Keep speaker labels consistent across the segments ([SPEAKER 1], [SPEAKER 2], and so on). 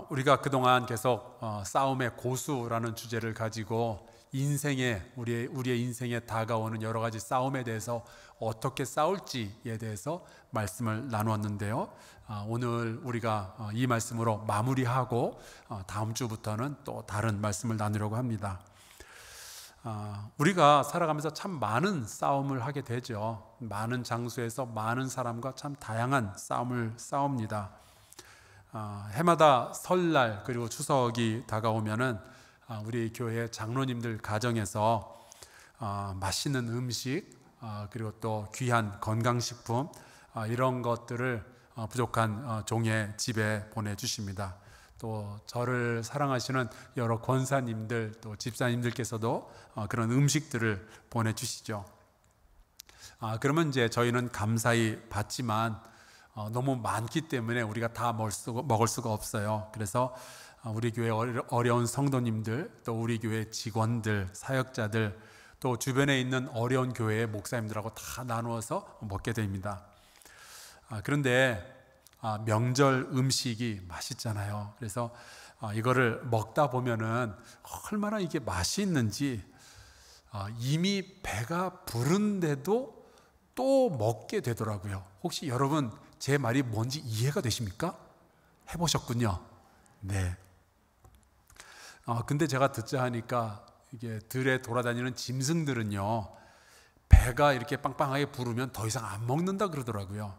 [SPEAKER 1] 우리가 그동안 계속 싸움의 고수라는 주제를 가지고 우리의 인생에 다가오는 여러 가지 싸움에 대해서 어떻게 싸울지에 대해서 말씀을 나누었는데요. 오늘 우리가 이 말씀으로 마무리하고 다음 주부터는 또 다른 말씀을 나누려고 합니다. 우리가 살아가면서 참 많은 싸움을 하게 되죠. 많은 장소에서 많은 사람과 참 다양한 싸움을 싸웁니다. 해마다 설날 그리고 추석이 다가오면은 우리 교회 장로님들 가정에서 맛있는 음식 그리고 또 귀한 건강식품 이런 것들을 부족한 종의 집에 보내주십니다. 또 저를 사랑하시는 여러 권사님들 또 집사님들께서도 그런 음식들을 보내주시죠. 그러면 이제 저희는 감사히 받지만 너무 많기 때문에 우리가 다 먹을 수가 없어요. 그래서 우리 교회 어려운 성도님들, 또 우리 교회 직원들, 사역자들, 또 주변에 있는 어려운 교회의 목사님들하고 다 나누어서 먹게 됩니다. 그런데 명절 음식이 맛있잖아요. 그래서 이거를 먹다 보면은 얼마나 이게 맛이 있는지 이미 배가 부른데도 또 먹게 되더라고요. 혹시 여러분 제 말이 뭔지 이해가 되십니까? 해보셨군요. 네. 근데 제가 듣자 하니까 이게 들에 돌아다니는 짐승들은요, 배가 이렇게 빵빵하게 부르면 더 이상 안 먹는다 그러더라고요.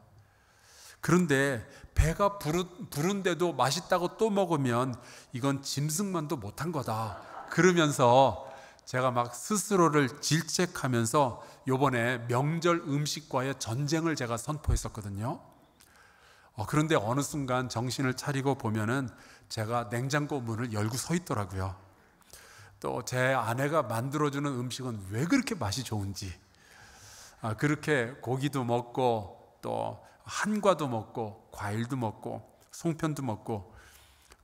[SPEAKER 1] 그런데 배가 부른데도 맛있다고 또 먹으면 이건 짐승만도 못한 거다 그러면서 제가 막 스스로를 질책하면서 요번에 명절 음식과의 전쟁을 제가 선포했었거든요. 그런데 어느 순간 정신을 차리고 보면은 제가 냉장고 문을 열고 서 있더라고요. 또 제 아내가 만들어주는 음식은 왜 그렇게 맛이 좋은지, 그렇게 고기도 먹고 또 한과도 먹고 과일도 먹고 송편도 먹고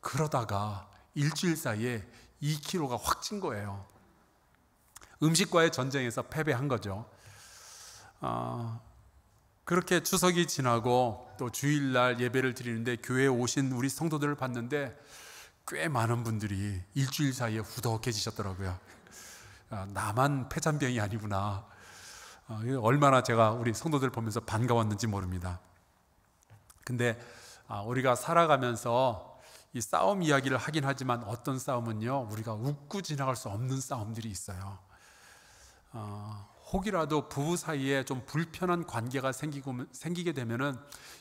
[SPEAKER 1] 그러다가 일주일 사이에 2kg가 확 찐 거예요. 음식과의 전쟁에서 패배한 거죠. 그렇게 추석이 지나고 또 주일날 예배를 드리는데 교회에 오신 우리 성도들을 봤는데 꽤 많은 분들이 일주일 사이에 후덕해지셨더라고요. 나만 폐잔병이 아니구나. 얼마나 제가 우리 성도들 보면서 반가웠는지 모릅니다. 근데 우리가 살아가면서 이 싸움 이야기를 하긴 하지만 어떤 싸움은요, 우리가 웃고 지나갈 수 없는 싸움들이 있어요. 혹이라도 부부 사이에 좀 불편한 관계가 생기게 되면은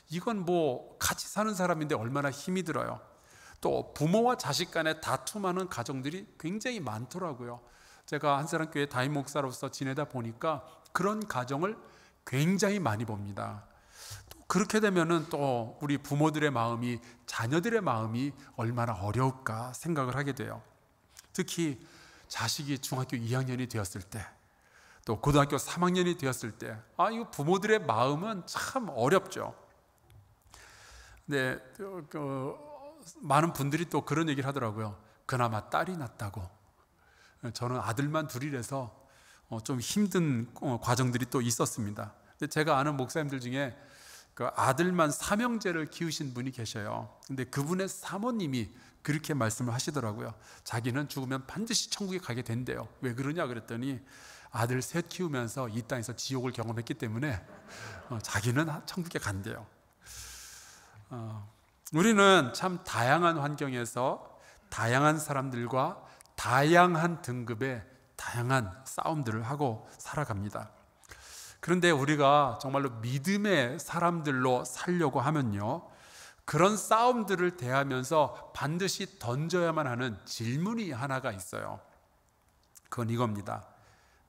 [SPEAKER 1] 이건 뭐 같이 사는 사람인데 얼마나 힘이 들어요. 또 부모와 자식 간에 다툼하는 가정들이 굉장히 많더라고요. 제가 한사람교회 담임 목사로서 지내다 보니까 그런 가정을 굉장히 많이 봅니다. 또 그렇게 되면은 또 우리 부모들의 마음이, 자녀들의 마음이 얼마나 어려울까 생각을 하게 돼요. 특히 자식이 중학교 2학년이 되었을 때, 또 고등학교 3학년이 되었을 때, 이거 부모들의 마음은 참 어렵죠. 네, 많은 분들이 또 그런 얘기를 하더라고요. 그나마 딸이 낫다고. 저는 아들만 둘이라서 좀 힘든 과정들이 또 있었습니다. 근데 제가 아는 목사님들 중에 그 아들만 삼형제를 키우신 분이 계셔요. 근데 그분의 사모님이 그렇게 말씀을 하시더라고요. 자기는 죽으면 반드시 천국에 가게 된대요. 왜 그러냐 그랬더니 아들 셋 키우면서 이 땅에서 지옥을 경험했기 때문에 자기는 천국에 간대요. 우리는 참 다양한 환경에서 다양한 사람들과 다양한 등급의 다양한 싸움들을 하고 살아갑니다. 그런데 우리가 정말로 믿음의 사람들로 살려고 하면요, 그런 싸움들을 대하면서 반드시 던져야만 하는 질문이 하나가 있어요. 그건 이겁니다.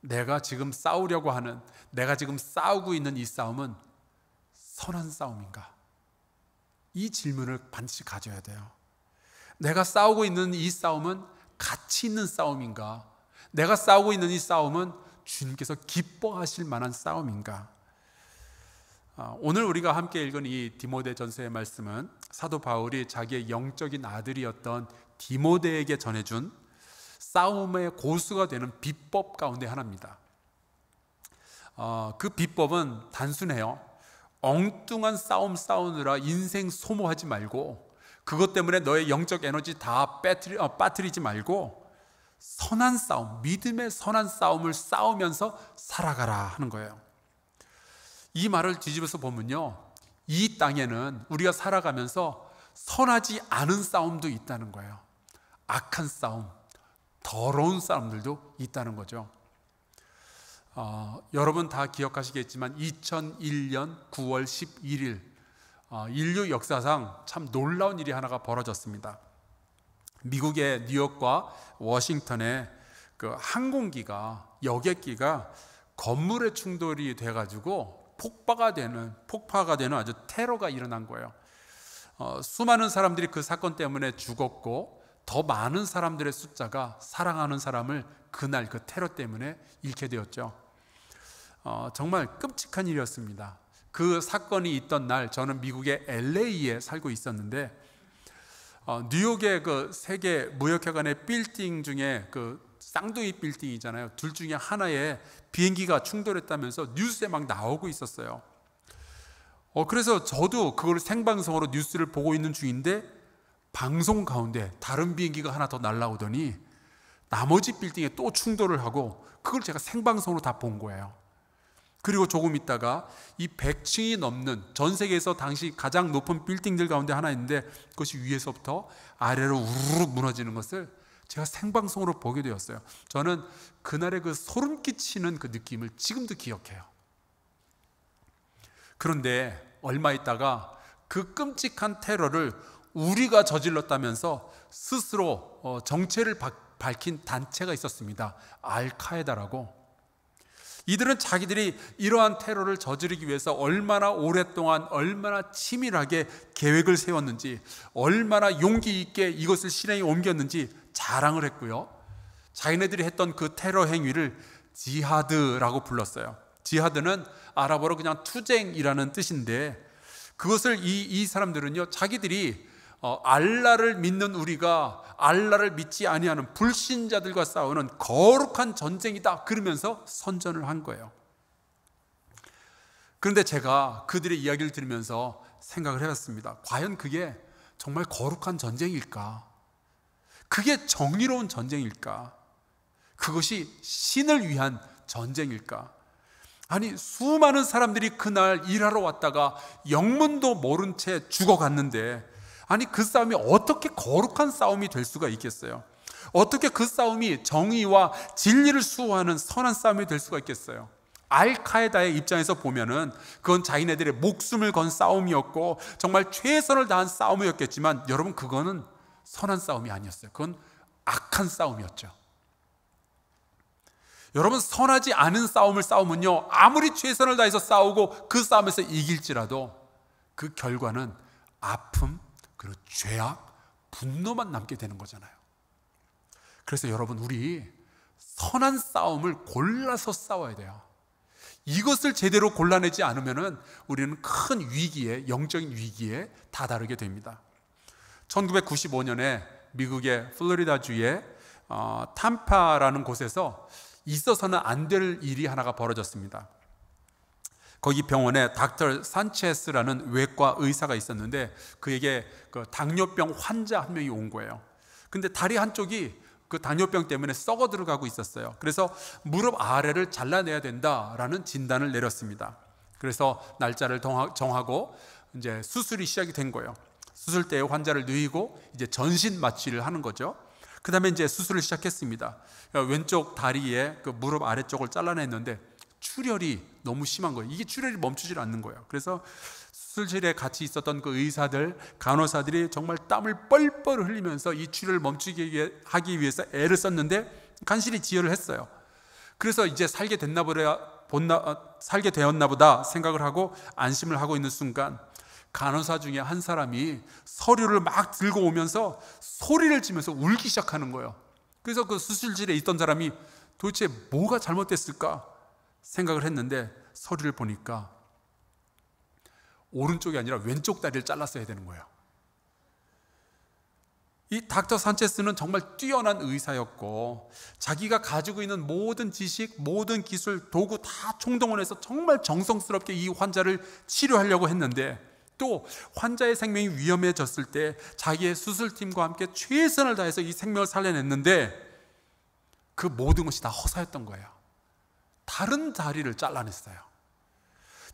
[SPEAKER 1] 내가 지금 싸우려고 하는, 내가 지금 싸우고 있는 이 싸움은 선한 싸움인가? 이 질문을 반드시 가져야 돼요. 내가 싸우고 있는 이 싸움은 가치 있는 싸움인가? 내가 싸우고 있는 이 싸움은 주님께서 기뻐하실 만한 싸움인가? 오늘 우리가 함께 읽은 이 디모데전서의 말씀은 사도 바울이 자기의 영적인 아들이었던 디모데에게 전해준 싸움의 고수가 되는 비법 가운데 하나입니다. 그 비법은 단순해요. 엉뚱한 싸움 싸우느라 인생 소모하지 말고 그것 때문에 너의 영적 에너지 다 빠뜨리지 말고 선한 싸움, 믿음의 선한 싸움을 싸우면서 살아가라 하는 거예요. 이 말을 뒤집어서 보면요, 이 땅에는 우리가 살아가면서 선하지 않은 싸움도 있다는 거예요. 악한 싸움, 더러운 싸움들도 있다는 거죠. 여러분 다 기억하시겠지만 2001년 9월 11일 인류 역사상 참 놀라운 일이 하나가 벌어졌습니다. 미국의 뉴욕과 워싱턴의 그 항공기가, 여객기가 건물에 충돌이 돼가지고 폭파가 되는 아주 테러가 일어난 거예요. 수많은 사람들이 그 사건 때문에 죽었고, 더 많은 사람들의 숫자가 사랑하는 사람을 그날 그 테러 때문에 잃게 되었죠. 정말 끔찍한 일이었습니다. 그 사건이 있던 날 저는 미국의 LA에 살고 있었는데, 뉴욕의 그 세계 무역회관의 빌딩 중에 그 쌍둥이 빌딩이잖아요. 둘 중에 하나에 비행기가 충돌했다면서 뉴스에 막 나오고 있었어요. 그래서 저도 그걸 생방송으로 뉴스를 보고 있는 중인데, 방송 가운데 다른 비행기가 하나 더 날아오더니 나머지 빌딩에 또 충돌을 하고, 그걸 제가 생방송으로 다 본 거예요. 그리고 조금 있다가 이 100층이 넘는 전 세계에서 당시 가장 높은 빌딩들 가운데 하나인데, 그것이 위에서부터 아래로 우르르 무너지는 것을 제가 생방송으로 보게 되었어요. 저는 그날의 그 소름 끼치는 그 느낌을 지금도 기억해요. 그런데 얼마 있다가 그 끔찍한 테러를 우리가 저질렀다면서 스스로 정체를 밝힌 단체가 있었습니다. 알카에다라고. 이들은 자기들이 이러한 테러를 저지르기 위해서 얼마나 오랫동안, 얼마나 치밀하게 계획을 세웠는지, 얼마나 용기 있게 이것을 실행에 옮겼는지 자랑을 했고요. 자기네들이 했던 그 테러 행위를 지하드라고 불렀어요. 지하드는 아랍어로 그냥 투쟁이라는 뜻인데, 그것을 이 사람들은요, 자기들이 알라를 믿는 우리가 알라를 믿지 아니하는 불신자들과 싸우는 거룩한 전쟁이다, 그러면서 선전을 한 거예요. 그런데 제가 그들의 이야기를 들으면서 생각을 해봤습니다. 과연 그게 정말 거룩한 전쟁일까? 그게 정의로운 전쟁일까? 그것이 신을 위한 전쟁일까? 아니, 수많은 사람들이 그날 일하러 왔다가 영문도 모른 채 죽어갔는데, 아니 그 싸움이 어떻게 거룩한 싸움이 될 수가 있겠어요? 어떻게 그 싸움이 정의와 진리를 수호하는 선한 싸움이 될 수가 있겠어요? 알카에다의 입장에서 보면은 그건 자기네들의 목숨을 건 싸움이었고 정말 최선을 다한 싸움이었겠지만, 여러분 그거는 선한 싸움이 아니었어요. 그건 악한 싸움이었죠. 여러분, 선하지 않은 싸움을 싸우면요, 아무리 최선을 다해서 싸우고 그 싸움에서 이길지라도 그 결과는 아픔, 그리고 죄악, 분노만 남게 되는 거잖아요. 그래서 여러분, 우리 선한 싸움을 골라서 싸워야 돼요. 이것을 제대로 골라내지 않으면 우리는 큰 위기에, 영적인 위기에 다다르게 됩니다. 1995년에 미국의 플로리다주의 탐파라는 곳에서 있어서는 안 될 일이 하나가 벌어졌습니다. 거기 병원에 닥터 산체스라는 외과 의사가 있었는데, 그에게 그 당뇨병 환자 한 명이 온 거예요. 근데 다리 한쪽이 그 당뇨병 때문에 썩어 들어가고 있었어요. 그래서 무릎 아래를 잘라내야 된다라는 진단을 내렸습니다. 그래서 날짜를 정하고 이제 수술이 시작이 된 거예요. 수술대에 환자를 누이고 이제 전신 마취를 하는 거죠. 그 다음에 이제 수술을 시작했습니다. 왼쪽 다리에 그 무릎 아래쪽을 잘라냈는데 출혈이 너무 심한 거예요. 이게 출혈이 멈추질 않는 거예요. 그래서 수술실에 같이 있었던 그 의사들, 간호사들이 정말 땀을 뻘뻘 흘리면서 이 출혈을 멈추게 하기 위해서 애를 썼는데 간신히 지혈을 했어요. 그래서 이제 살게 되었나 보다 생각을 하고 안심을 하고 있는 순간, 간호사 중에 한 사람이 서류를 막 들고 오면서 소리를 지면서 울기 시작하는 거예요. 그래서 그 수술실에 있던 사람이 도대체 뭐가 잘못됐을까 생각을 했는데, 서류를 보니까 오른쪽이 아니라 왼쪽 다리를 잘랐어야 되는 거예요. 이 닥터 산체스는 정말 뛰어난 의사였고, 자기가 가지고 있는 모든 지식, 모든 기술, 도구 다 총동원해서 정말 정성스럽게 이 환자를 치료하려고 했는데, 또 환자의 생명이 위험해졌을 때 자기의 수술팀과 함께 최선을 다해서 이 생명을 살려냈는데 그 모든 것이 다 허사였던 거예요. 다른 다리를 잘라냈어요.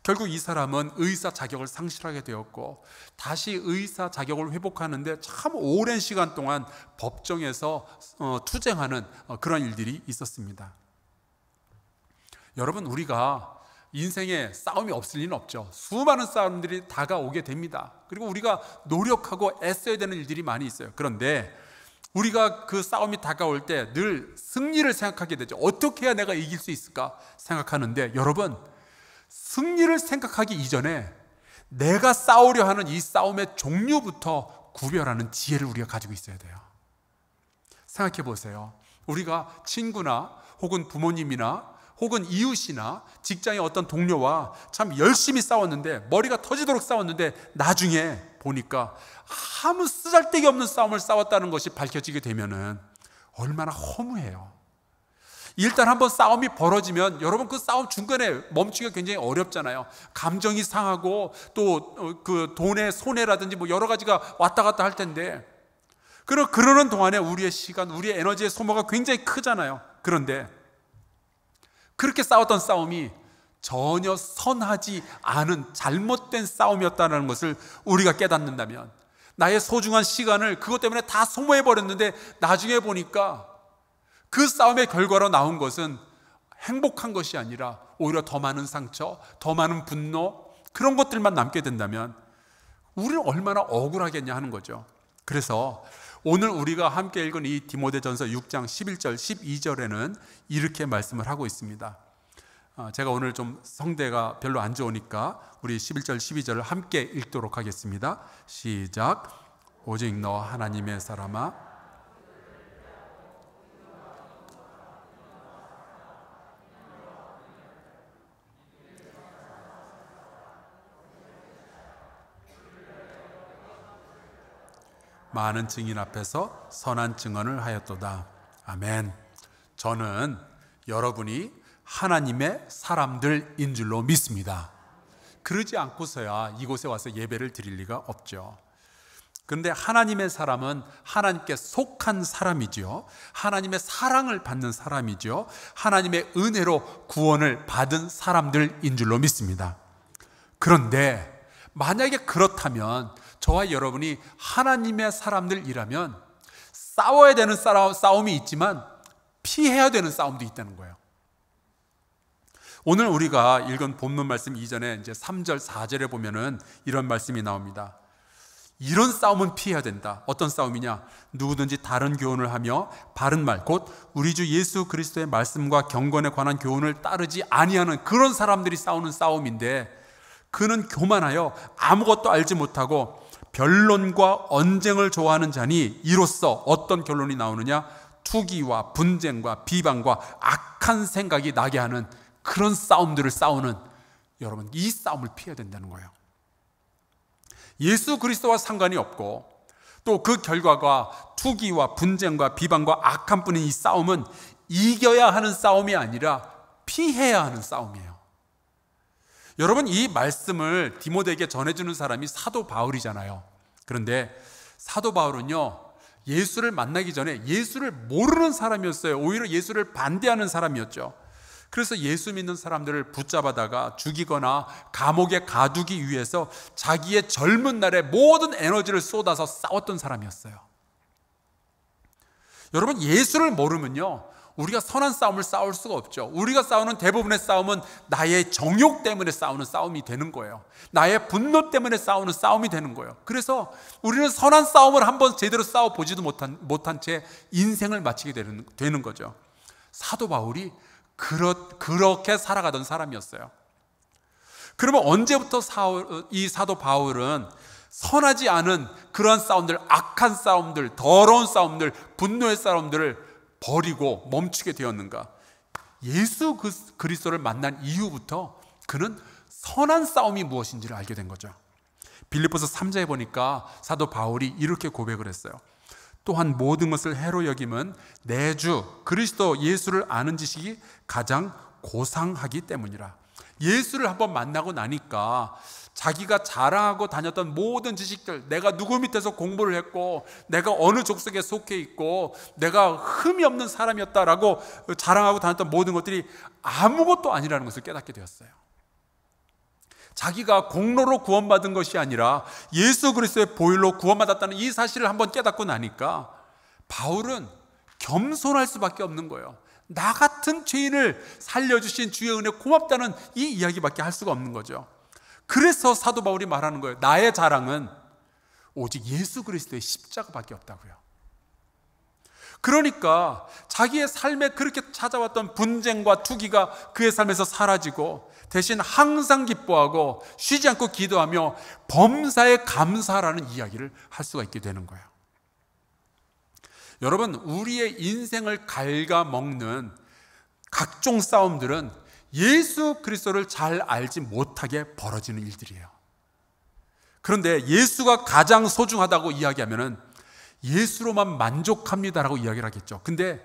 [SPEAKER 1] 결국 이 사람은 의사 자격을 상실하게 되었고 다시 의사 자격을 회복하는데 참 오랜 시간 동안 법정에서 투쟁하는 그런 일들이 있었습니다. 여러분, 우리가 인생에 싸움이 없을 리는 없죠. 수많은 싸움들이 다가오게 됩니다. 그리고 우리가 노력하고 애써야 되는 일들이 많이 있어요. 그런데 우리가 그 싸움이 다가올 때 늘 승리를 생각하게 되죠. 어떻게 해야 내가 이길 수 있을까 생각하는데, 여러분, 승리를 생각하기 이전에 내가 싸우려 하는 이 싸움의 종류부터 구별하는 지혜를 우리가 가지고 있어야 돼요. 생각해 보세요. 우리가 친구나 혹은 부모님이나 혹은 이웃이나 직장의 어떤 동료와 참 열심히 싸웠는데, 머리가 터지도록 싸웠는데 나중에 보니까 아무 쓰잘데기 없는 싸움을 싸웠다는 것이 밝혀지게 되면은 얼마나 허무해요. 일단 한번 싸움이 벌어지면 여러분, 그 싸움 중간에 멈추기가 굉장히 어렵잖아요. 감정이 상하고 또 그 돈의 손해라든지 뭐 여러 가지가 왔다 갔다 할 텐데, 그러는 동안에 우리의 시간, 우리의 에너지의 소모가 굉장히 크잖아요. 그런데 그렇게 싸웠던 싸움이 전혀 선하지 않은 잘못된 싸움이었다는 것을 우리가 깨닫는다면, 나의 소중한 시간을 그것 때문에 다 소모해버렸는데 나중에 보니까 그 싸움의 결과로 나온 것은 행복한 것이 아니라 오히려 더 많은 상처, 더 많은 분노, 그런 것들만 남게 된다면 우리는 얼마나 억울하겠냐 하는 거죠. 그래서 오늘 우리가 함께 읽은 이 디모데전서 6장 11절 12절에는 이렇게 말씀을 하고 있습니다. 제가 오늘 좀 성대가 별로 안 좋으니까 우리 11절 12절을 함께 읽도록 하겠습니다. 시작. 오직 너 하나님의 사람아, 많은 증인 앞에서 선한 증언을 하였도다. 아멘. 저는 여러분이 하나님의 사람들인 줄로 믿습니다. 그러지 않고서야 이곳에 와서 예배를 드릴 리가 없죠. 그런데 하나님의 사람은 하나님께 속한 사람이죠. 하나님의 사랑을 받는 사람이죠. 하나님의 은혜로 구원을 받은 사람들인 줄로 믿습니다. 그런데 만약에 그렇다면 저와 여러분이 하나님의 사람들이라면 싸워야 되는 싸움이 있지만 피해야 되는 싸움도 있다는 거예요. 오늘 우리가 읽은 본문 말씀 이전에 이제 3절, 4절에 보면은 이런 말씀이 나옵니다. 이런 싸움은 피해야 된다. 어떤 싸움이냐? 누구든지 다른 교훈을 하며 바른 말, 곧 우리 주 예수 그리스도의 말씀과 경건에 관한 교훈을 따르지 아니하는 그런 사람들이 싸우는 싸움인데, 그는 교만하여 아무것도 알지 못하고 변론과 언쟁을 좋아하는 자니 이로써 어떤 결론이 나오느냐? 투기와 분쟁과 비방과 악한 생각이 나게 하는 그런 싸움들을 싸우는, 여러분, 이 싸움을 피해야 된다는 거예요. 예수 그리스도와 상관이 없고 또 그 결과가 투기와 분쟁과 비방과 악한 뿐인 이 싸움은 이겨야 하는 싸움이 아니라 피해야 하는 싸움이에요. 여러분, 이 말씀을 디모데에게 전해주는 사람이 사도 바울이잖아요. 그런데 사도 바울은요, 예수를 만나기 전에 예수를 모르는 사람이었어요. 오히려 예수를 반대하는 사람이었죠. 그래서 예수 믿는 사람들을 붙잡아다가 죽이거나 감옥에 가두기 위해서 자기의 젊은 날에 모든 에너지를 쏟아서 싸웠던 사람이었어요. 여러분, 예수를 모르면요, 우리가 선한 싸움을 싸울 수가 없죠. 우리가 싸우는 대부분의 싸움은 나의 정욕 때문에 싸우는 싸움이 되는 거예요. 나의 분노 때문에 싸우는 싸움이 되는 거예요. 그래서 우리는 선한 싸움을 한번 제대로 싸워보지도 못한 채 인생을 마치게 되는 거죠. 사도 바울이 그렇게 살아가던 사람이었어요. 그러면 언제부터 이 사도 바울은 선하지 않은 그러한 싸움들, 악한 싸움들, 더러운 싸움들, 분노의 싸움들을 버리고 멈추게 되었는가? 예수 그리스도를 만난 이후부터 그는 선한 싸움이 무엇인지를 알게 된 거죠. 빌립보서 3장에 보니까 사도 바울이 이렇게 고백을 했어요. 또한 모든 것을 해로 여김은 내 주 그리스도 예수를 아는 지식이 가장 고상하기 때문이라. 예수를 한번 만나고 나니까 자기가 자랑하고 다녔던 모든 지식들, 내가 누구 밑에서 공부를 했고 내가 어느 족속에 속해 있고 내가 흠이 없는 사람이었다라고 자랑하고 다녔던 모든 것들이 아무것도 아니라는 것을 깨닫게 되었어요. 자기가 공로로 구원받은 것이 아니라 예수 그리스도의 보혈로 구원받았다는 이 사실을 한번 깨닫고 나니까 바울은 겸손할 수밖에 없는 거예요. 나 같은 죄인을 살려주신 주의 은혜 고맙다는 이 이야기밖에 할 수가 없는 거죠. 그래서 사도 바울이 말하는 거예요. 나의 자랑은 오직 예수 그리스도의 십자가밖에 없다고요. 그러니까 자기의 삶에 그렇게 찾아왔던 분쟁과 투기가 그의 삶에서 사라지고 대신 항상 기뻐하고 쉬지 않고 기도하며 범사에 감사라는 이야기를 할 수가 있게 되는 거예요. 여러분, 우리의 인생을 갉아먹는 각종 싸움들은 예수 그리스도를 잘 알지 못하게 벌어지는 일들이에요. 그런데 예수가 가장 소중하다고 이야기하면은 예수로만 만족합니다라고 이야기를 하겠죠. 근데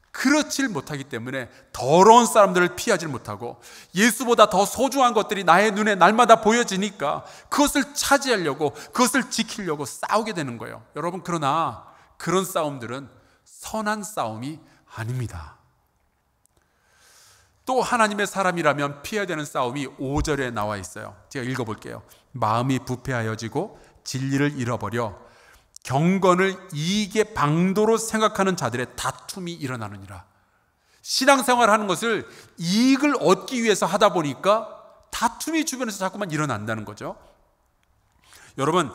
[SPEAKER 1] 그렇질 못하기 때문에 더러운 사람들을 피하지 못하고 예수보다 더 소중한 것들이 나의 눈에 날마다 보여지니까 그것을 차지하려고, 그것을 지키려고 싸우게 되는 거예요. 여러분, 그러나 그런 싸움들은 선한 싸움이 아닙니다. 또 하나님의 사람이라면 피해야 되는 싸움이 5절에 나와 있어요. 제가 읽어볼게요. 마음이 부패하여지고 진리를 잃어버려 경건을 이익의 방도로 생각하는 자들의 다툼이 일어나느니라. 신앙생활 하는 것을 이익을 얻기 위해서 하다 보니까 다툼이 주변에서 자꾸만 일어난다는 거죠. 여러분,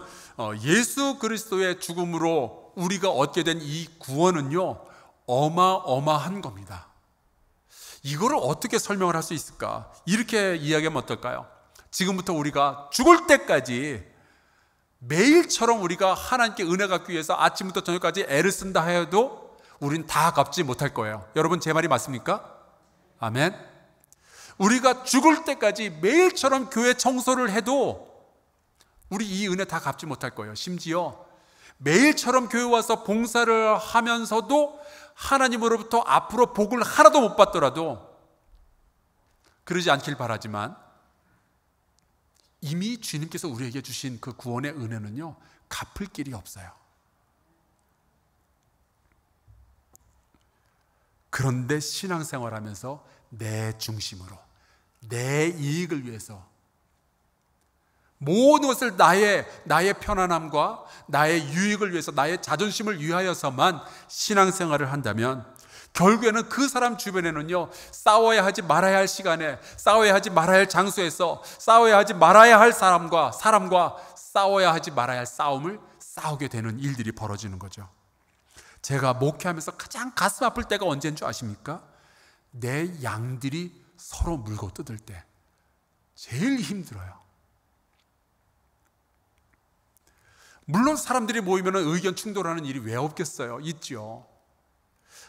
[SPEAKER 1] 예수 그리스도의 죽음으로 우리가 얻게 된 이 구원은요, 어마어마한 겁니다. 이거를 어떻게 설명을 할 수 있을까? 이렇게 이야기하면 어떨까요? 지금부터 우리가 죽을 때까지 매일처럼 우리가 하나님께 은혜 갚기 위해서 아침부터 저녁까지 애를 쓴다 해도 우린 다 갚지 못할 거예요. 여러분, 제 말이 맞습니까? 아멘. 우리가 죽을 때까지 매일처럼 교회 청소를 해도 우리 이 은혜 다 갚지 못할 거예요. 심지어 매일처럼 교회 와서 봉사를 하면서도 하나님으로부터 앞으로 복을 하나도 못 받더라도, 그러지 않길 바라지만 이미 주님께서 우리에게 주신 그 구원의 은혜는요, 갚을 길이 없어요. 그런데 신앙생활하면서 내 중심으로, 내 이익을 위해서 모든 것을 나의 편안함과 나의 유익을 위해서, 나의 자존심을 위하여서만 신앙생활을 한다면 결국에는 그 사람 주변에는요, 싸워야 하지 말아야 할 시간에, 싸워야 하지 말아야 할 장소에서, 싸워야 하지 말아야 할 사람과 싸워야 하지 말아야 할 싸움을 싸우게 되는 일들이 벌어지는 거죠. 제가 목회하면서 가장 가슴 아플 때가 언제인 줄 아십니까? 내 양들이 서로 물고 뜯을 때 제일 힘들어요. 물론 사람들이 모이면 의견 충돌하는 일이 왜 없겠어요? 있죠.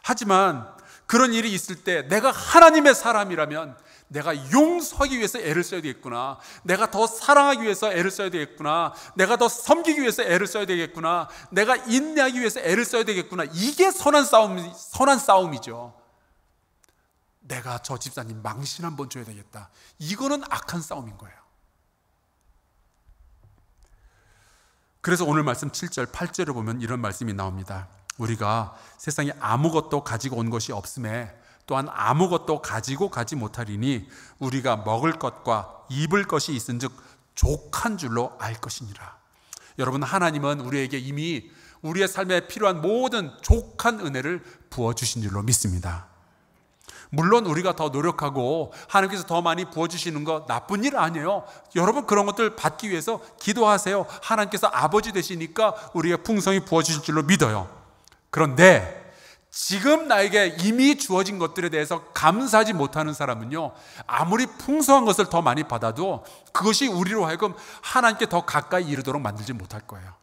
[SPEAKER 1] 하지만 그런 일이 있을 때 내가 하나님의 사람이라면 내가 용서하기 위해서 애를 써야 되겠구나, 내가 더 사랑하기 위해서 애를 써야 되겠구나, 내가 더 섬기기 위해서 애를 써야 되겠구나, 내가 인내하기 위해서 애를 써야 되겠구나. 이게 선한 싸움이죠. 내가 저 집사님 망신 한번 줘야 되겠다, 이거는 악한 싸움인 거예요. 그래서 오늘 말씀 7절 8절을 보면 이런 말씀이 나옵니다. 우리가 세상에 아무것도 가지고 온 것이 없음에 또한 아무것도 가지고 가지 못하리니 우리가 먹을 것과 입을 것이 있은즉 족한 줄로 알 것이니라. 여러분, 하나님은 우리에게 이미 우리의 삶에 필요한 모든 족한 은혜를 부어주신 줄로 믿습니다. 물론 우리가 더 노력하고 하나님께서 더 많이 부어주시는 거 나쁜 일 아니에요. 여러분, 그런 것들 받기 위해서 기도하세요. 하나님께서 아버지 되시니까 우리에게 풍성히 부어주실 줄로 믿어요. 그런데 지금 나에게 이미 주어진 것들에 대해서 감사하지 못하는 사람은요, 아무리 풍성한 것을 더 많이 받아도 그것이 우리로 하여금 하나님께 더 가까이 이르도록 만들지 못할 거예요.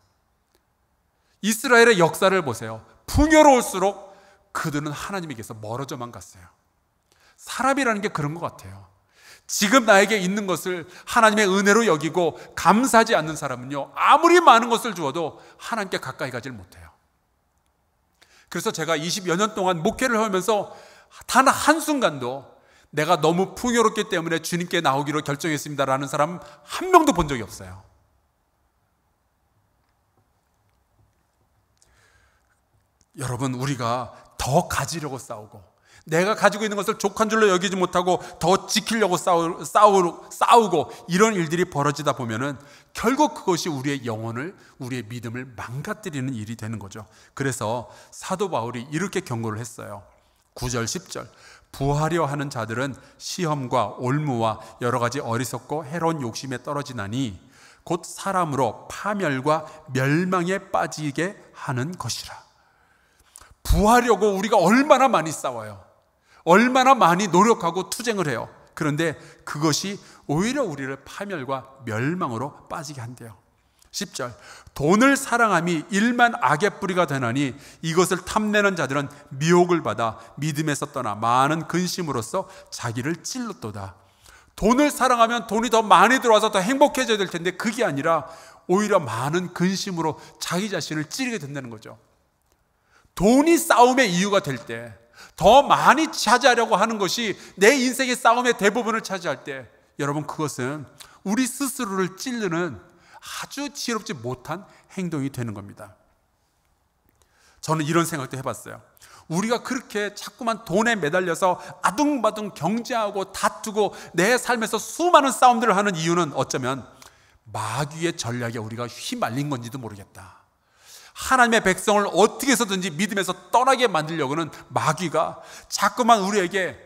[SPEAKER 1] 이스라엘의 역사를 보세요. 풍요로울수록 그들은 하나님에게서 멀어져만 갔어요. 사람이라는 게 그런 것 같아요. 지금 나에게 있는 것을 하나님의 은혜로 여기고 감사하지 않는 사람은요, 아무리 많은 것을 주어도 하나님께 가까이 가질 못해요. 그래서 제가 20여 년 동안 목회를 하면서 단 한순간도 내가 너무 풍요롭기 때문에 주님께 나오기로 결정했습니다라는 사람 한 명도 본 적이 없어요. 여러분, 우리가 더 가지려고 싸우고 내가 가지고 있는 것을 족한 줄로 여기지 못하고 더 지키려고 싸우고 이런 일들이 벌어지다 보면은 결국 그것이 우리의 영혼을, 우리의 믿음을 망가뜨리는 일이 되는 거죠. 그래서 사도 바울이 이렇게 경고를 했어요. 9절 10절 부하려 하는 자들은 시험과 올무와 여러 가지 어리석고 해로운 욕심에 떨어지나니 곧 사람으로 파멸과 멸망에 빠지게 하는 것이라. 부하려고 우리가 얼마나 많이 싸워요. 얼마나 많이 노력하고 투쟁을 해요. 그런데 그것이 오히려 우리를 파멸과 멸망으로 빠지게 한대요. 10절 돈을 사랑함이 일만 악의 뿌리가 되나니 이것을 탐내는 자들은 미혹을 받아 믿음에서 떠나 많은 근심으로써 자기를 찔렀도다. 돈을 사랑하면 돈이 더 많이 들어와서 더 행복해져야 될 텐데 그게 아니라 오히려 많은 근심으로 자기 자신을 찌르게 된다는 거죠. 돈이 싸움의 이유가 될 때, 더 많이 차지하려고 하는 것이 내 인생의 싸움의 대부분을 차지할 때, 여러분 그것은 우리 스스로를 찌르는 아주 지혜롭지 못한 행동이 되는 겁니다. 저는 이런 생각도 해봤어요. 우리가 그렇게 자꾸만 돈에 매달려서 아둥바둥 경쟁하고 다투고 내 삶에서 수많은 싸움들을 하는 이유는 어쩌면 마귀의 전략에 우리가 휘말린 건지도 모르겠다. 하나님의 백성을 어떻게 해서든지 믿음에서 떠나게 만들려고는 마귀가 자꾸만 우리에게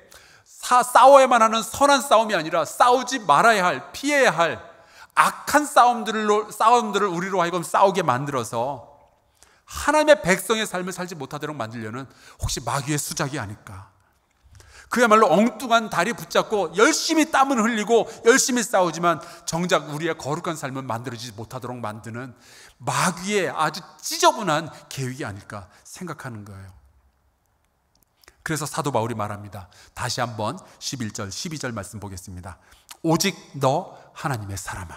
[SPEAKER 1] 싸워야만 하는 선한 싸움이 아니라 싸우지 말아야 할, 피해야 할 악한 싸움들을 우리로 하여금 싸우게 만들어서 하나님의 백성의 삶을 살지 못하도록 만들려는 혹시 마귀의 수작이 아닐까. 그야말로 엉뚱한 다리 붙잡고 열심히 땀을 흘리고 열심히 싸우지만 정작 우리의 거룩한 삶은 만들어지지 못하도록 만드는 마귀의 아주 찌저분한 계획이 아닐까 생각하는 거예요. 그래서 사도 바울이 말합니다. 다시 한번 11절 12절 말씀 보겠습니다. 오직 너 하나님의 사람아,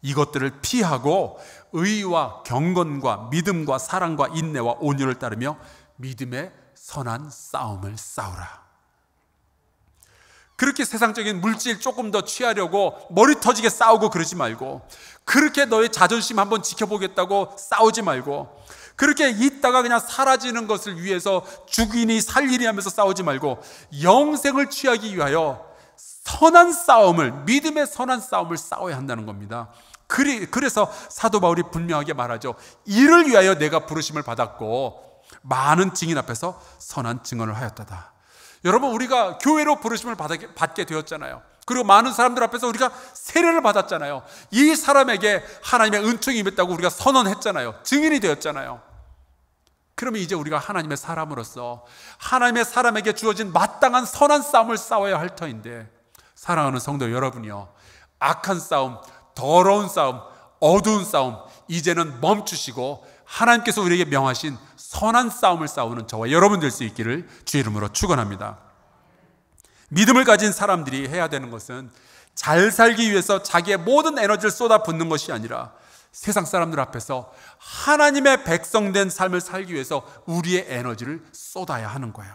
[SPEAKER 1] 이것들을 피하고 의와 경건과 믿음과 사랑과 인내와 온유를 따르며 믿음의 선한 싸움을 싸우라. 그렇게 세상적인 물질 조금 더 취하려고 머리 터지게 싸우고 그러지 말고, 그렇게 너의 자존심 한번 지켜보겠다고 싸우지 말고, 그렇게 있다가 그냥 사라지는 것을 위해서 죽이니 살리니 하면서 싸우지 말고 영생을 취하기 위하여 선한 싸움을, 믿음의 선한 싸움을 싸워야 한다는 겁니다. 그래서 사도 바울이 분명하게 말하죠. 이를 위하여 내가 부르심을 받았고 많은 증인 앞에서 선한 증언을 하였다다. 여러분, 우리가 교회로 부르심을 받게 되었잖아요. 그리고 많은 사람들 앞에서 우리가 세례를 받았잖아요. 이 사람에게 하나님의 은총이 임했다고 우리가 선언했잖아요. 증인이 되었잖아요. 그러면 이제 우리가 하나님의 사람으로서 하나님의 사람에게 주어진 마땅한 선한 싸움을 싸워야 할 터인데, 사랑하는 성도 여러분이요, 악한 싸움, 더러운 싸움, 어두운 싸움 이제는 멈추시고 하나님께서 우리에게 명하신 선한 싸움을 싸우는 저와 여러분 될 수 있기를 주의 이름으로 축원합니다. 믿음을 가진 사람들이 해야 되는 것은 잘 살기 위해서 자기의 모든 에너지를 쏟아붓는 것이 아니라 세상 사람들 앞에서 하나님의 백성된 삶을 살기 위해서 우리의 에너지를 쏟아야 하는 거예요.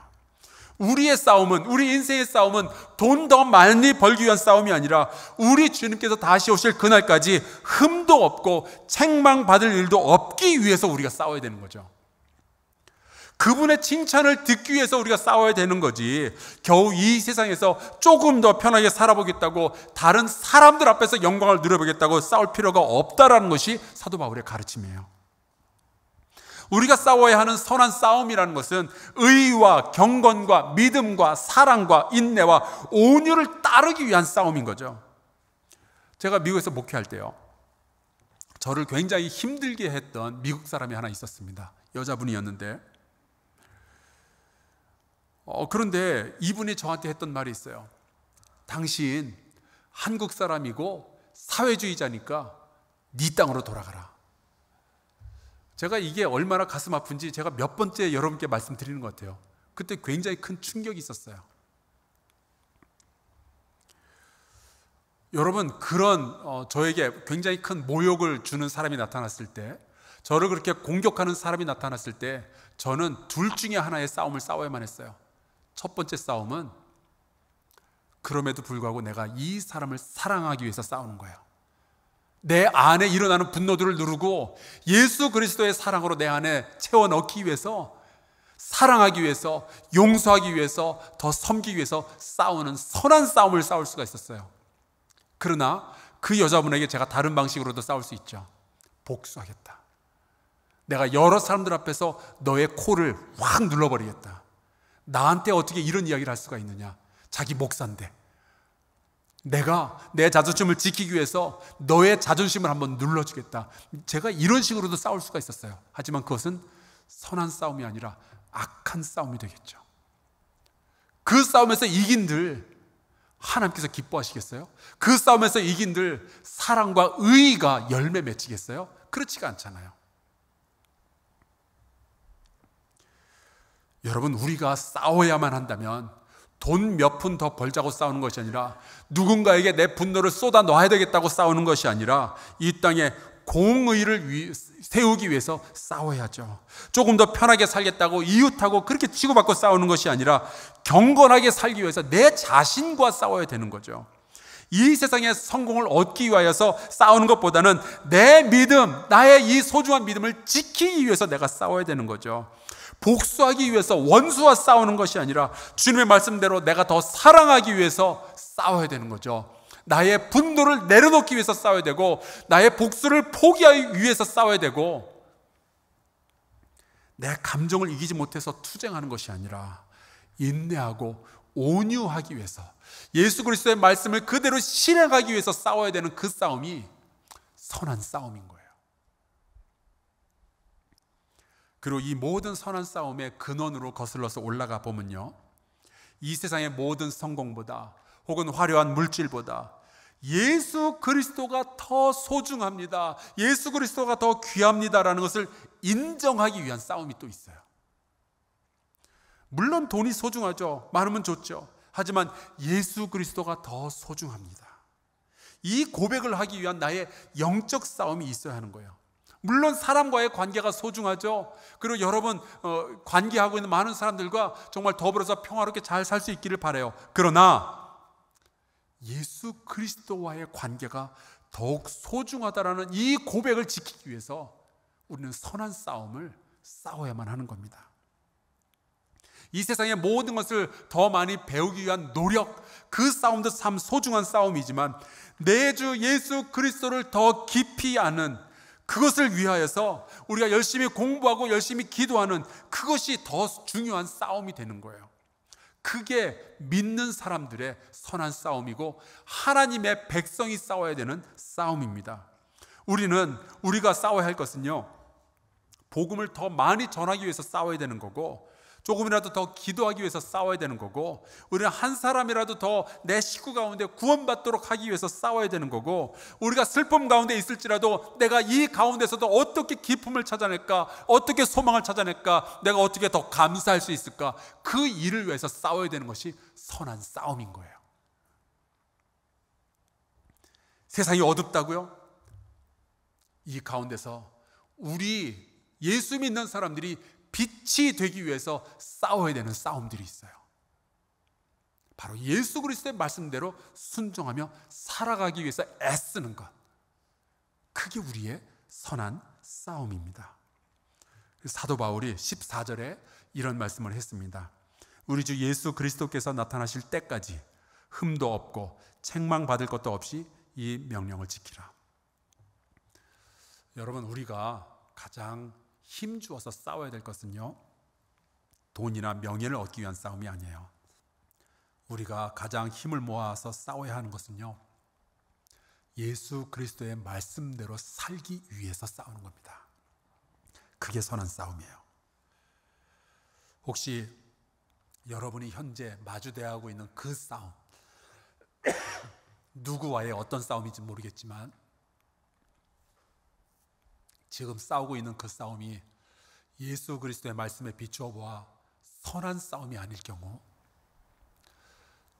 [SPEAKER 1] 우리의 싸움은, 우리 인생의 싸움은 돈 더 많이 벌기 위한 싸움이 아니라 우리 주님께서 다시 오실 그날까지 흠도 없고 책망받을 일도 없기 위해서 우리가 싸워야 되는 거죠. 그분의 칭찬을 듣기 위해서 우리가 싸워야 되는 거지, 겨우 이 세상에서 조금 더 편하게 살아보겠다고 다른 사람들 앞에서 영광을 누려보겠다고 싸울 필요가 없다라는 것이 사도 바울의 가르침이에요. 우리가 싸워야 하는 선한 싸움이라는 것은 의와 경건과 믿음과 사랑과 인내와 온유를 따르기 위한 싸움인 거죠. 제가 미국에서 목회할 때요, 저를 굉장히 힘들게 했던 미국 사람이 하나 있었습니다. 여자분이었는데, 그런데 이분이 저한테 했던 말이 있어요. 당신 한국 사람이고 사회주의자니까 네 땅으로 돌아가라. 제가 이게 얼마나 가슴 아픈지 제가 몇 번째 여러분께 말씀드리는 것 같아요. 그때 굉장히 큰 충격이 있었어요. 여러분, 그런 저에게 굉장히 큰 모욕을 주는 사람이 나타났을 때, 저를 그렇게 공격하는 사람이 나타났을 때 저는 둘 중에 하나의 싸움을 싸워야만 했어요. 첫 번째 싸움은 그럼에도 불구하고 내가 이 사람을 사랑하기 위해서 싸우는 거예요. 내 안에 일어나는 분노들을 누르고 예수 그리스도의 사랑으로 내 안에 채워 넣기 위해서, 사랑하기 위해서, 용서하기 위해서, 더 섬기기 위해서 싸우는 선한 싸움을 싸울 수가 있었어요. 그러나 그 여자분에게 제가 다른 방식으로도 싸울 수 있죠. 복수하겠다. 내가 여러 사람들 앞에서 너의 코를 확 눌러버리겠다. 나한테 어떻게 이런 이야기를 할 수가 있느냐. 자기 목사인데 내가 내 자존심을 지키기 위해서 너의 자존심을 한번 눌러주겠다. 제가 이런 식으로도 싸울 수가 있었어요. 하지만 그것은 선한 싸움이 아니라 악한 싸움이 되겠죠. 그 싸움에서 이긴들 하나님께서 기뻐하시겠어요? 그 싸움에서 이긴들 사랑과 의의가 열매 맺히겠어요? 그렇지가 않잖아요. 여러분, 우리가 싸워야만 한다면 돈 몇 푼 더 벌자고 싸우는 것이 아니라, 누군가에게 내 분노를 쏟아 놔야 되겠다고 싸우는 것이 아니라, 이 땅에 공의를 세우기 위해서 싸워야죠. 조금 더 편하게 살겠다고 이웃하고 그렇게 치고받고 싸우는 것이 아니라 경건하게 살기 위해서 내 자신과 싸워야 되는 거죠. 이 세상의 성공을 얻기 위하여서 싸우는 것보다는 내 믿음, 나의 이 소중한 믿음을 지키기 위해서 내가 싸워야 되는 거죠. 복수하기 위해서 원수와 싸우는 것이 아니라 주님의 말씀대로 내가 더 사랑하기 위해서 싸워야 되는 거죠. 나의 분노를 내려놓기 위해서 싸워야 되고, 나의 복수를 포기하기 위해서 싸워야 되고, 내 감정을 이기지 못해서 투쟁하는 것이 아니라 인내하고 온유하기 위해서, 예수 그리스도의 말씀을 그대로 실행하기 위해서 싸워야 되는 그 싸움이 선한 싸움인 거예요. 그리고 이 모든 선한 싸움의 근원으로 거슬러서 올라가 보면요, 이 세상의 모든 성공보다 혹은 화려한 물질보다 예수 그리스도가 더 소중합니다, 예수 그리스도가 더 귀합니다라는 것을 인정하기 위한 싸움이 또 있어요. 물론 돈이 소중하죠. 많으면 좋죠. 하지만 예수 그리스도가 더 소중합니다. 이 고백을 하기 위한 나의 영적 싸움이 있어야 하는 거예요. 물론 사람과의 관계가 소중하죠. 그리고 여러분 관계하고 있는 많은 사람들과 정말 더불어서 평화롭게 잘 살 수 있기를 바라요. 그러나 예수 그리스도와의 관계가 더욱 소중하다라는 이 고백을 지키기 위해서 우리는 선한 싸움을 싸워야만 하는 겁니다. 이 세상의 모든 것을 더 많이 배우기 위한 노력, 그 싸움도 참 소중한 싸움이지만 내 주 예수 그리스도를 더 깊이 아는 그것을 위하여서 우리가 열심히 공부하고 열심히 기도하는 그것이 더 중요한 싸움이 되는 거예요. 그게 믿는 사람들의 선한 싸움이고 하나님의 백성이 싸워야 되는 싸움입니다. 우리가 싸워야 할 것은요, 복음을 더 많이 전하기 위해서 싸워야 되는 거고, 조금이라도 더 기도하기 위해서 싸워야 되는 거고, 우리는 한 사람이라도 더 내 식구 가운데 구원받도록 하기 위해서 싸워야 되는 거고, 우리가 슬픔 가운데 있을지라도 내가 이 가운데서도 어떻게 기쁨을 찾아낼까, 어떻게 소망을 찾아낼까, 내가 어떻게 더 감사할 수 있을까, 그 일을 위해서 싸워야 되는 것이 선한 싸움인 거예요. 세상이 어둡다고요? 이 가운데서 우리 예수 믿는 사람들이 빛이 되기 위해서 싸워야 되는 싸움들이 있어요. 바로 예수 그리스도의 말씀대로 순종하며 살아가기 위해서 애쓰는 것, 그게 우리의 선한 싸움입니다. 사도 바울이 14절에 이런 말씀을 했습니다. 우리 주 예수 그리스도께서 나타나실 때까지 흠도 없고 책망받을 것도 없이 이 명령을 지키라. 여러분, 우리가 가장 힘주어서 싸워야 될 것은요, 돈이나 명예를 얻기 위한 싸움이 아니에요. 우리가 가장 힘을 모아서 싸워야 하는 것은요, 예수 그리스도의 말씀대로 살기 위해서 싸우는 겁니다. 그게 선한 싸움이에요. 혹시 여러분이 현재 마주대하고 있는 그 싸움, 누구와의 어떤 싸움인지 모르겠지만 지금 싸우고 있는 그 싸움이 예수 그리스도의 말씀에 비추어 보아 선한 싸움이 아닐 경우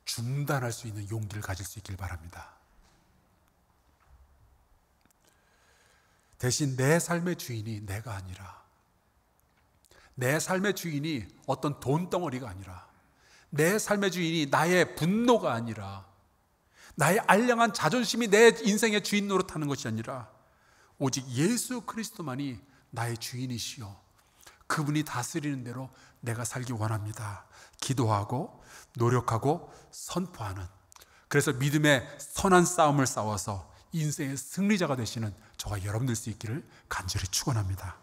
[SPEAKER 1] 중단할 수 있는 용기를 가질 수 있길 바랍니다. 대신 내 삶의 주인이 내가 아니라, 내 삶의 주인이 어떤 돈덩어리가 아니라, 내 삶의 주인이 나의 분노가 아니라, 나의 알량한 자존심이 내 인생의 주인 노릇하는 것이 아니라 오직 예수 그리스도만이 나의 주인이시요, 그분이 다스리는 대로 내가 살기 원합니다. 기도하고 노력하고 선포하는, 그래서 믿음의 선한 싸움을 싸워서 인생의 승리자가 되시는 저와 여러분 될 수 있기를 간절히 축원합니다.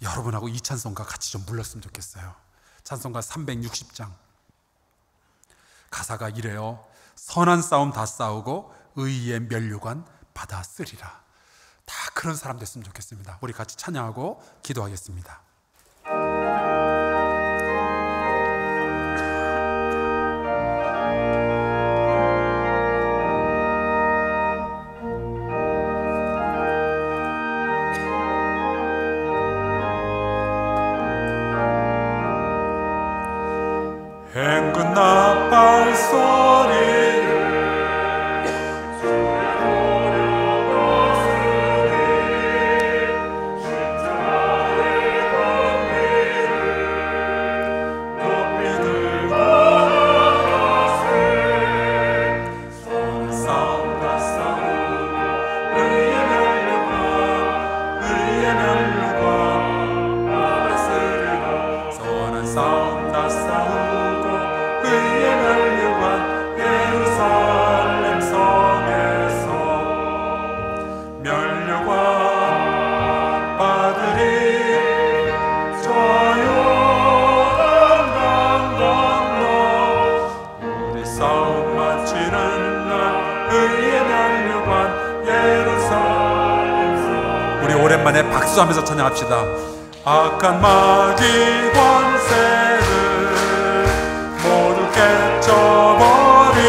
[SPEAKER 1] 여러분하고 이 찬송가 같이 좀 불렀으면 좋겠어요. 찬송가 360장 가사가 이래요. 선한 싸움 다 싸우고 의의 면류관 받아 쓰리라. 다 그런 사람 됐으면 좋겠습니다. 우리 같이 찬양하고 기도하겠습니다.
[SPEAKER 2] 행군 나팔 소리를
[SPEAKER 1] 오랜만에 박수하면서 찬양합시다.
[SPEAKER 2] 악한 마귀 권세를 모두 깨쳐버리고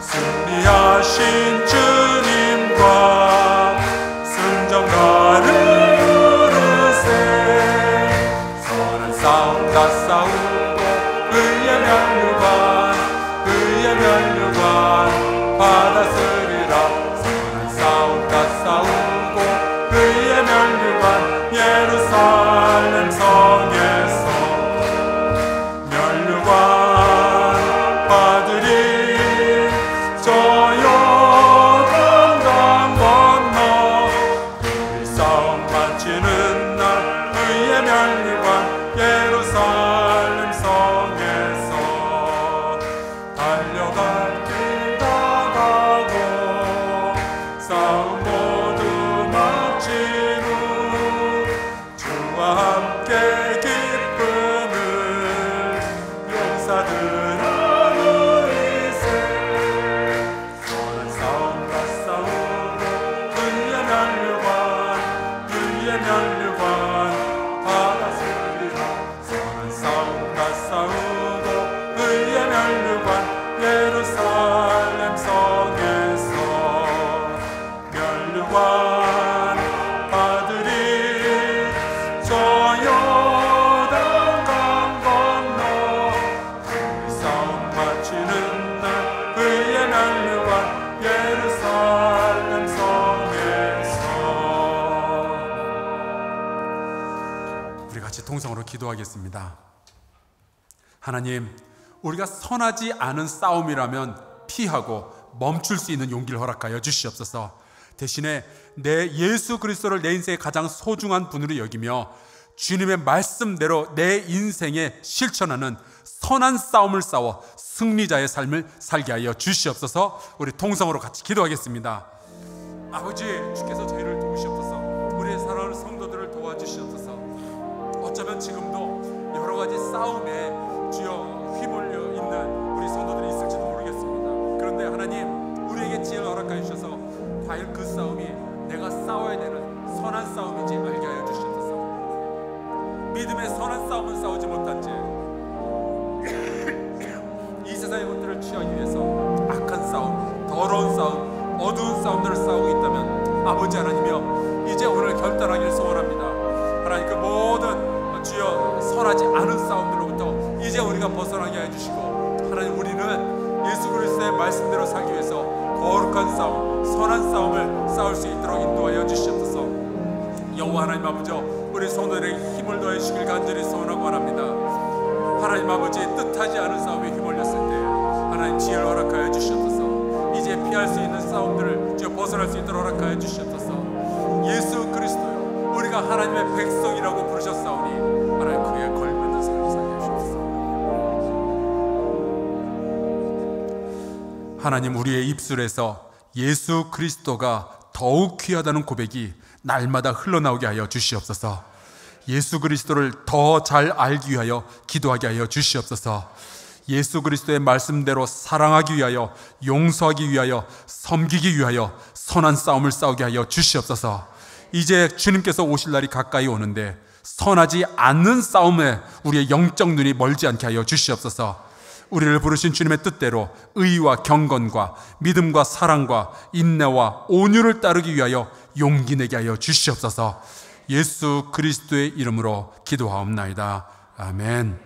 [SPEAKER 2] 승리하신 주님과 승전가를 부르세. 선한 싸움 다 싸우고 의의 면류관 받았으리라. 선한 싸움 다 싸우고 의의 면류관 예루살렘 성에서 면류관 받으리. 저 요단강 건너 우리 싸움 마치는 날 의의 면류관 예루살렘 성에서 달려갈 길 다 가고 싸움 모두 마친 후 주와 함께 기쁨을 용사들아 누리세. 선한 싸움 다 싸우고 의의 면류관 받았으리라. 선한 싸움 다 싸우고 의의 면류관 예루살렘 성에서 면류관 받으리. 저 요단강 건너 우리 싸움 마치는 날 의의 면류관 예루살렘 성에서.
[SPEAKER 1] 우리 같이 통성으로 기도하겠습니다. 하나님, 우리가 선하지 않은 싸움이라면 피하고 멈출 수 있는 용기를 허락하여 주시옵소서. 대신에 내 예수 그리스도를 내 인생의 가장 소중한 분으로 여기며 주님의 말씀대로 내 인생에 실천하는 선한 싸움을 싸워 승리자의 삶을 살게 하여 주시옵소서. 우리 통성으로 같이 기도하겠습니다. 아버지, 주께서 저희를 도우시옵소서. 우리의 사랑하는 성도들을 도와주시옵소서. 어쩌면 지금도 여러 가지 싸움에 주여 휘몰려 있는 우리 성도들이 있을지도 모르겠습니다. 그런데 하나님, 우리에게 지혜를 허락하여 주셔서 과연 그 싸움이 내가 싸워야 되는 선한 싸움인지 알게 하여 주시옵소서. 믿음의 선한 싸움은 싸우지 못한 채 이 세상의 것들을 취하기 위해서 악한 싸움, 더러운 싸움, 어두운 싸움들을 싸우고 있다면 아버지 하나님이여, 이제 오늘 결단하기를 소원합니다. 하나님, 그 모든 주여 선하지 않은 싸움들로부터 이제 우리가 벗어나게 해주시고, 하나님, 우리는 예수 그리스도의 말씀대로 살기 위해서 거룩한 싸움, 선한 싸움을 싸울 수 있도록 인도하여 주시옵소서. 여호와 하나님 아버지, 우리 성도들에게 힘을 더해 주시길 간절히 소원하고 원합니다. 하나님 아버지의 뜻하지 않은 싸움에 휘말렸을 때 하나님 지혜를 허락하여 주시옵소서. 이제 피할 수 있는 싸움들을 주여 벗어날 수 있도록 허락하여 주시옵소서. 예수 그리스도요, 우리가 하나님의 백성이라고 부르셨사오니 하나님 그에 걸맞는 삶을 살게 하시옵소서. 하나님, 우리의 입술에서 예수 그리스도가 더욱 귀하다는 고백이 날마다 흘러나오게 하여 주시옵소서. 예수 그리스도를 더 잘 알기 위하여 기도하게 하여 주시옵소서. 예수 그리스도의 말씀대로 사랑하기 위하여, 용서하기 위하여, 섬기기 위하여 선한 싸움을 싸우게 하여 주시옵소서. 이제 주님께서 오실 날이 가까이 오는데 선하지 않는 싸움에 우리의 영적 눈이 멀지 않게 하여 주시옵소서. 우리를 부르신 주님의 뜻대로 의와 경건과 믿음과 사랑과 인내와 온유를 따르기 위하여 용기 내게 하여 주시옵소서. 예수 그리스도의 이름으로 기도하옵나이다. 아멘.